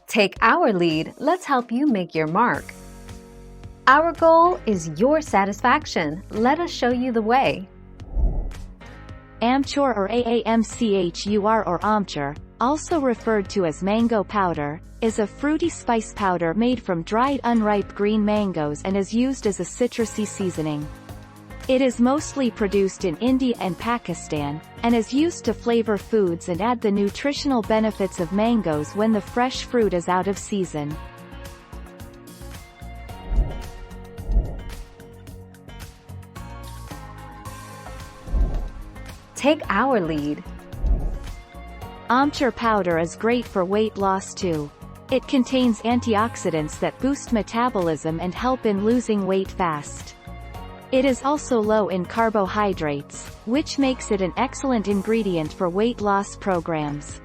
Take our lead, let's help you make your mark. Our goal is your satisfaction. Let us show you the way. Amchoor or Amchur or Amchur, also referred to as mango powder, is a fruity spice powder made from dried unripe green mangoes and is used as a citrusy seasoning. It is mostly produced in India and Pakistan, and is used to flavor foods and add the nutritional benefits of mangoes when the fresh fruit is out of season. Take our lead. Amchur powder is great for weight loss too. It contains antioxidants that boost metabolism and help in losing weight fast. It is also low in carbohydrates, which makes it an excellent ingredient for weight loss programs.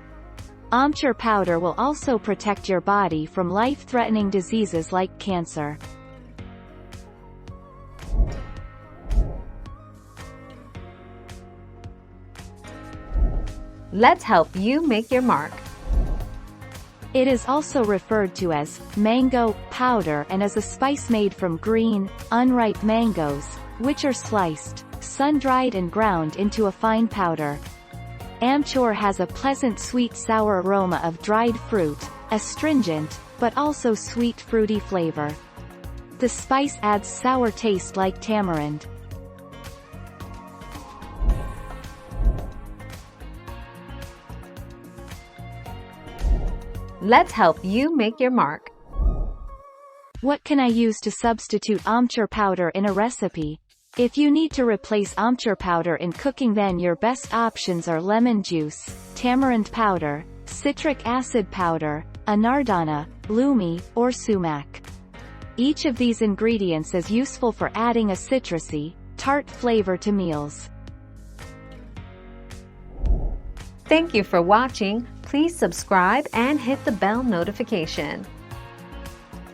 Amchur powder will also protect your body from life-threatening diseases like cancer. Let's help you make your mark. It is also referred to as mango powder and is a spice made from green, unripe mangoes, which are sliced, sun-dried and ground into a fine powder. Amchoor has a pleasant sweet-sour aroma of dried fruit, astringent, but also sweet fruity flavor. The spice adds sour taste like tamarind. Let's help you make your mark. What can I use to substitute Amchur powder in a recipe? If you need to replace Amchur powder in cooking, then your best options are lemon juice, tamarind powder, citric acid powder, anardana, lumi, or sumac. Each of these ingredients is useful for adding a citrusy, tart flavor to meals. Thank you for watching. Please subscribe and hit the bell notification.